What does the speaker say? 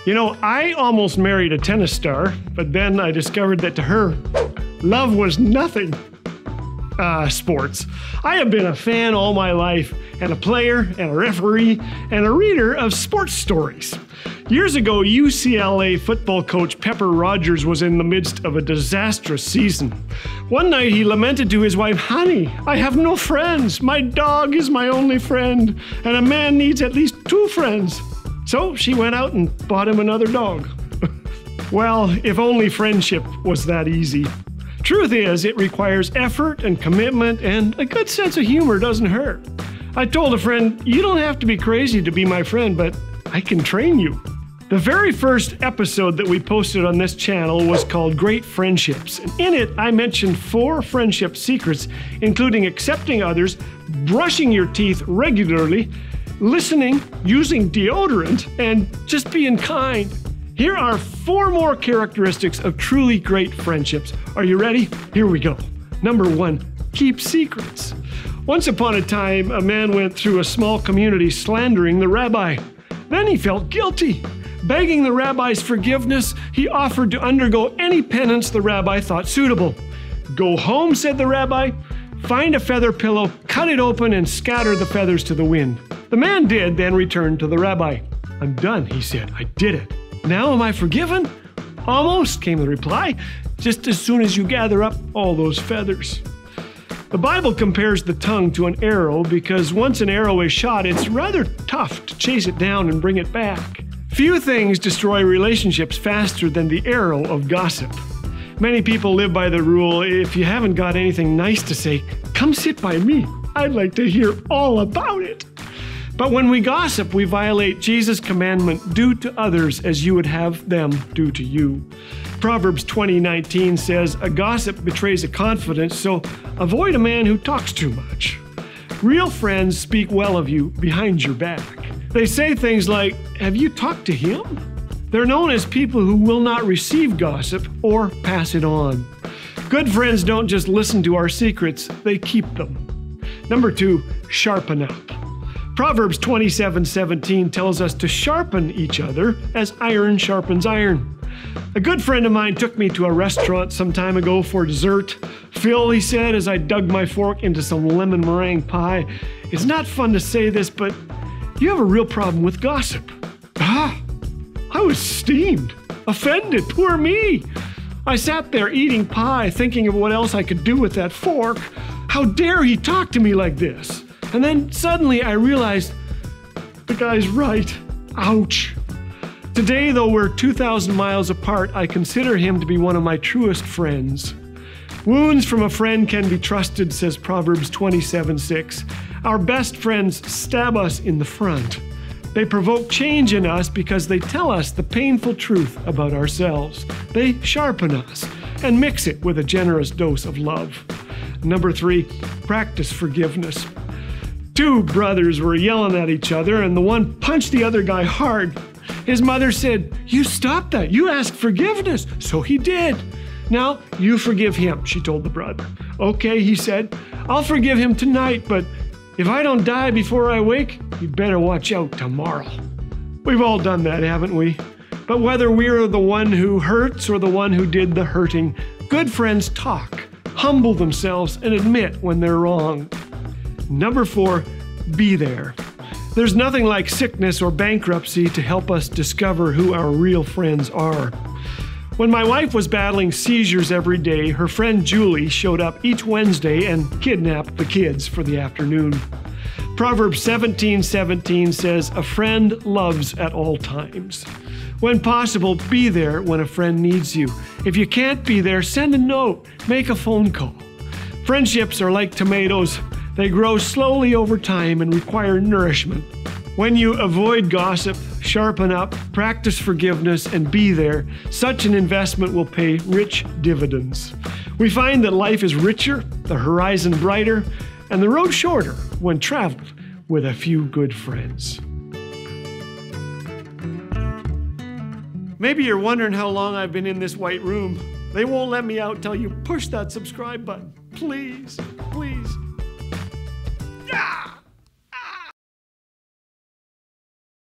You know, I almost married a tennis star, but then I discovered that to her, love was nothing. Sports. I have been a fan all my life, and a player, and a referee, and a reader of sports stories. Years ago, UCLA football coach Pepper Rogers was in the midst of a disastrous season. One night he lamented to his wife, "Honey, I have no friends. My dog is my only friend, and a man needs at least 2 friends." So she went out and bought him another dog. Well, if only friendship was that easy. Truth is, it requires effort and commitment, and a good sense of humor doesn't hurt. I told a friend, "You don't have to be crazy to be my friend, but I can train you." The very first episode that we posted on this channel was called Great Friendships. And in it, I mentioned 4 friendship secrets, including accepting others, brushing your teeth regularly, listening, using deodorant, and just being kind. Here are 4 more characteristics of truly great friendships. Are you ready? Here we go. Number 1, keep secrets. Once upon a time, a man went through a small community slandering the rabbi. Then he felt guilty. Begging the rabbi's forgiveness, he offered to undergo any penance the rabbi thought suitable. "Go home," said the rabbi. "Find a feather pillow, cut it open, and scatter the feathers to the wind." The man did, then returned to the rabbi. "I'm done," he said. "I did it. Now am I forgiven?" "Almost," came the reply, "just as soon as you gather up all those feathers." The Bible compares the tongue to an arrow because once an arrow is shot, it's rather tough to chase it down and bring it back. Few things destroy relationships faster than the arrow of gossip. Many people live by the rule, if you haven't got anything nice to say, come sit by me. I'd like to hear all about it. But when we gossip, we violate Jesus' commandment, do to others as you would have them do to you. Proverbs 20:19 says, "A gossip betrays a confidence, so avoid a man who talks too much." Real friends speak well of you behind your back. They say things like, "Have you talked to him?" They're known as people who will not receive gossip or pass it on. Good friends don't just listen to our secrets, they keep them. Number 2, sharpen up. Proverbs 27:17 tells us to sharpen each other as iron sharpens iron. A good friend of mine took me to a restaurant some time ago for dessert. "Phil," he said as I dug my fork into some lemon meringue pie, "it's not fun to say this, but you have a real problem with gossip." I was steamed, offended, poor me. I sat there eating pie, thinking of what else I could do with that fork. How dare he talk to me like this? And then suddenly I realized, the guy's right. Ouch. Today, though we're 2,000 miles apart, I consider him to be one of my truest friends. Wounds from a friend can be trusted, says Proverbs 27:6. Our best friends stab us in the front. They provoke change in us because they tell us the painful truth about ourselves. They sharpen us and mix it with a generous dose of love. Number 3, practice forgiveness. 2 brothers were yelling at each other, and the one punched the other guy hard. His mother said, "You stop that. You ask forgiveness." So he did. "Now, you forgive him," she told the brother. "Okay," he said. "I'll forgive him tonight, but if I don't die before I wake, you better watch out tomorrow." We've all done that, haven't we? But whether we're the one who hurts or the one who did the hurting, good friends talk, humble themselves, and admit when they're wrong. Number 4, be there. There's nothing like sickness or bankruptcy to help us discover who our real friends are. When my wife was battling seizures every day, her friend Julie showed up each Wednesday and kidnapped the kids for the afternoon. Proverbs 17:17 says, "A friend loves at all times." When possible, be there when a friend needs you. If you can't be there, send a note, make a phone call. Friendships are like tomatoes. They grow slowly over time and require nourishment. When you avoid gossip, sharpen up, practice forgiveness, and be there, such an investment will pay rich dividends. We find that life is richer, the horizon brighter, and the road shorter when traveled with a few good friends. Maybe you're wondering how long I've been in this white room. They won't let me out till you push that subscribe button. Please, please. Yeah!